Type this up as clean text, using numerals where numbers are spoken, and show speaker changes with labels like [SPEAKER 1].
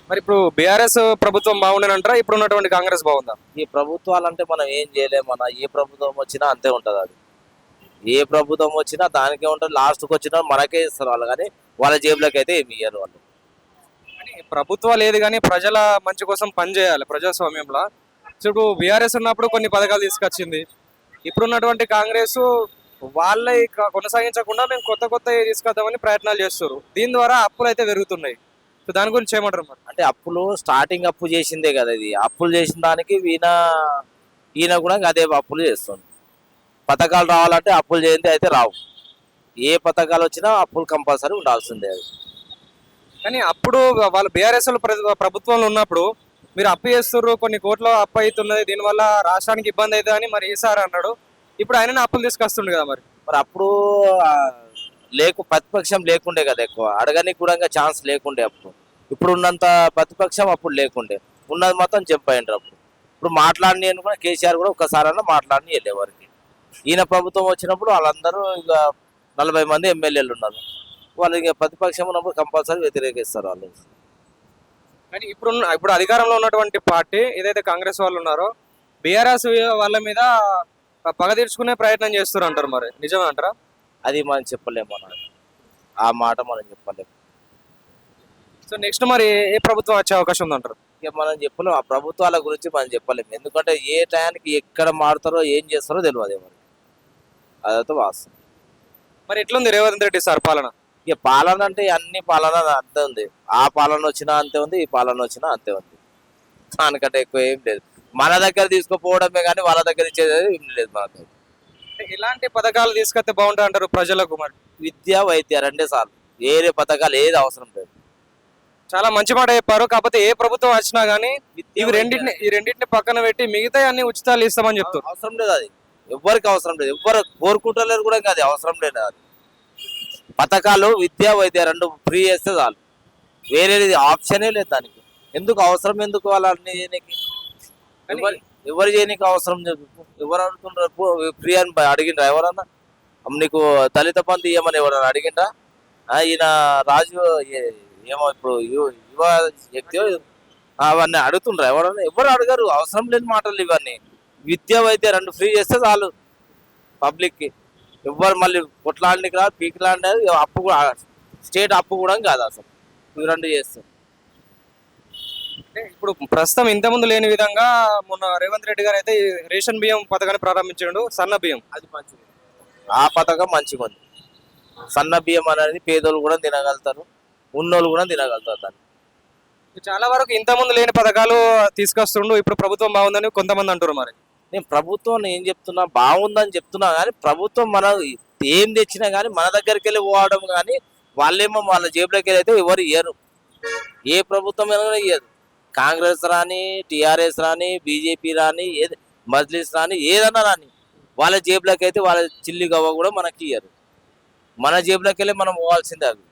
[SPEAKER 1] మరి ఇప్పుడు బీఆర్ఎస్ ప్రభుత్వం బాగుండేనంటారా? ఇప్పుడు ఉన్నటువంటి కాంగ్రెస్ బాగుందా?
[SPEAKER 2] ఈ ప్రభుత్వాలంటే మనం ఏం చేయలేము మన ఏ ప్రభుత్వం వచ్చినా అంతే ఉంటుంది అది. ఏ ప్రభుత్వం వచ్చినా దానికే ఉంటుంది. లాస్ట్కి వచ్చినా మనకే ఇస్తారు వాళ్ళు, కానీ వాళ్ళ జేబులోకి అయితే ఏమి ఇయ్యరు వాళ్ళు.
[SPEAKER 1] కానీ ప్రభుత్వాలు ఏది కానీ ప్రజల మంచి కోసం పనిచేయాలి ప్రజాస్వామ్యంలో. ఇప్పుడు బీఆర్ఎస్ ఉన్నప్పుడు కొన్ని పథకాలు తీసుకొచ్చింది. ఇప్పుడున్నటువంటి కాంగ్రెస్ వాళ్ళే కొనసాగించకుండా మేము కొత్త కొత్త తీసుకొద్దామని ప్రయత్నాలు చేస్తారు. దీని ద్వారా అప్పులు అయితే పెరుగుతున్నాయి. సో దాని గురించి ఏమంటారు మరి?
[SPEAKER 2] అంటే అప్పులు స్టార్టింగ్ అప్పు చేసిందే కదా ఇది. అప్పులు చేసిన దానికి ఈయన కూడా అదే అప్పులు చేస్తుంది. పథకాలు రావాలంటే అప్పులు చేయండి అయితే రావు. ఏ పథకాలు వచ్చినా అప్పులు కంపల్సరీ ఉండాల్సిందే అది.
[SPEAKER 1] కానీ అప్పుడు వాళ్ళు బీఆర్ఎస్ ప్రభుత్వంలో ఉన్నప్పుడు మీరు అప్పు చేస్తుర్రు, కొన్ని కోట్ల అప్పు అవుతున్నది, దీనివల్ల రాష్ట్రానికి ఇబ్బంది అవుతుంది అని మరి ఈసారి అన్నాడు. ఇప్పుడు ఆయననే అప్పులు తీసుకొస్తుండు కదా మరి.
[SPEAKER 2] మరి అప్పుడు ప్రతిపక్షం లేకుండే కదా, ఎక్కువ అడగనికి కూడా ఛాన్స్ లేకుండే అప్పుడు. ఇప్పుడు ఉన్నంత ప్రతిపక్షం అప్పుడు లేకుండే, ఉన్నది మొత్తం జంప్ అయ్యిండ్రు అప్పుడు. ఇప్పుడు మాట్లాడిని కూడా కేసీఆర్ కూడా ఒక్కసారైనా మాట్లాడిని వెళ్ళేవారికి. ఈయన ప్రభుత్వం వచ్చినప్పుడు వాళ్ళందరూ ఇక 40 మంది ఎమ్మెల్యేలు ఉన్నారు. వాళ్ళు ఇక ప్రతిపక్షం ఉన్నప్పుడు కంపల్సరీ వ్యతిరేకిస్తారు వాళ్ళు.
[SPEAKER 1] కానీ ఇప్పుడు అధికారంలో ఉన్నటువంటి పార్టీ ఏదైతే కాంగ్రెస్ వాళ్ళు ఉన్నారో బీఆర్ఎస్ వాళ్ళ మీద పగ తీర్చుకునే ప్రయత్నం చేస్తారు అంటారు. మరి నిజమే అంటారా?
[SPEAKER 2] అది మనం చెప్పలేము, ఆ మాట మనం చెప్పలేము.
[SPEAKER 1] సో నెక్స్ట్ మరి ఏ ప్రభుత్వం వచ్చే అవకాశం ఉందంటారు?
[SPEAKER 2] ఇక మనం చెప్పలేము, ఆ ప్రభుత్వాల గురించి మనం చెప్పలేము. ఎందుకంటే ఏ టయానికి ఎక్కడ మారుతారో ఏం చేస్తారో తెలియదు మనకి. అదైతే వాస్తవం.
[SPEAKER 1] మరి ఎట్లుంది రేవంత్ రెడ్డి సార్ పాలన?
[SPEAKER 2] ఇక పాలన అంటే అన్ని పాలన అంతే ఉంది. ఆ పాలన వచ్చినా అంతే ఉంది, ఈ పాలన వచ్చినా అంతే ఉంది. దానికంటే ఎక్కువ ఏం లేదు. మన దగ్గర తీసుకుపోవడమే కానీ వాళ్ళ దగ్గర ఇచ్చేది ఏం లేదు మనకు.
[SPEAKER 1] ఇలాంటి పథకాలు తీసుకొస్తే బాగుంటుంది అంటారు ప్రజలకు. మరి
[SPEAKER 2] విద్య వైద్య రెండే చాలు, వేరే పథకాలు ఏది అవసరం లేదు.
[SPEAKER 1] చాలా మంచి మాట చెప్పారు. కాకపోతే ఏ ప్రభుత్వం వచ్చినా గానీ ఈ రెండింటిని పక్కన పెట్టి మిగతా అన్ని ఉచితాలు ఇస్తామని చెప్తారు.
[SPEAKER 2] అవసరం లేదు అది, ఎవ్వరికి అవసరం లేదు. ఎవ్వరు కోరుకుంటలేరు కూడా, అది అవసరం లేదు. అది పథకాలు విద్య వైద్య రెండు ఫ్రీ చేస్తే చాలు, వేరేది ఆప్షనే లేదు దానికి. ఎందుకు అవసరం, ఎందుకు వాళ్ళని చేయడానికి? ఎవరు చేయడానికి అవసరం చెప్పు. ఎవరు అడుగుతుండ్రు ఫ్రీ అని అడిగిండ్రా ఎవరన్నా? నీకు దళిత బంధు ఇవ్వమని ఎవరన్నా అడిగిండ్రా? ఈయన రాజు ఏమో ఇప్పుడు యువ వ్యక్తి అవన్నీ అడుగుతుండ్రా ఎవరన్నా? ఎవరు అడగరు. అవసరం లేని మాటలు ఇవన్నీ. విద్య వైద్య రెండు ఫ్రీ చేస్తే చాలు పబ్లిక్కి. ఎవ్వరు మళ్ళీ కొట్లాడడానికి రాదు, పీకిలాంటి అప్పు కూడా స్టేట్ అప్పు కూడా కాదు అసలు. ఇవి రెండు చేస్తారు.
[SPEAKER 1] ఇప్పుడు ప్రస్తుతం ఇంతకుముందు లేని విధంగా మొన్న రేవంత్ రెడ్డి గారు అయితే రేషన్ బియ్యం పథకాన్ని ప్రారంభించాడు. సన్న బియ్యం
[SPEAKER 2] అది మంచిది, ఆ పథకం మంచిగా ఉంది. సన్న బియ్యం అనేది పేదోళ్ళు కూడా తినగలుగుతారు, ఉన్నోళ్ళు కూడా తినగలుగుతారు. దాన్ని
[SPEAKER 1] చాలా వరకు ఇంతకుముందు లేని పథకాలు తీసుకొస్తుండు. ఇప్పుడు ప్రభుత్వం బాగుందని కొంతమంది అంటారు. మరి
[SPEAKER 2] నేను ప్రభుత్వం ఏం చెప్తున్నా, బాగుందని చెప్తున్నా. కానీ ప్రభుత్వం మన ఏం తెచ్చినా కానీ మన దగ్గరికి వెళ్ళి పోవడం, కానీ వాళ్ళేమో వాళ్ళ జేబులోకి వెళ్ళి అయితే ఎవరు ఇయ్యరు. ఏ ప్రభుత్వం ఇయ్యదు. కాంగ్రెస్ రాని, టీఆర్ఎస్ రాని, బీజేపీ రాని, మజ్లిస్ రాని, ఏదన్నా రాని, వాళ్ళ జేబులోకి అయితే వాళ్ళ చిల్లి గవ్వ కూడా మనకి ఇయ్యరు. మన జేబులోకి వెళ్ళి మనం పోవాల్సిందే అవి.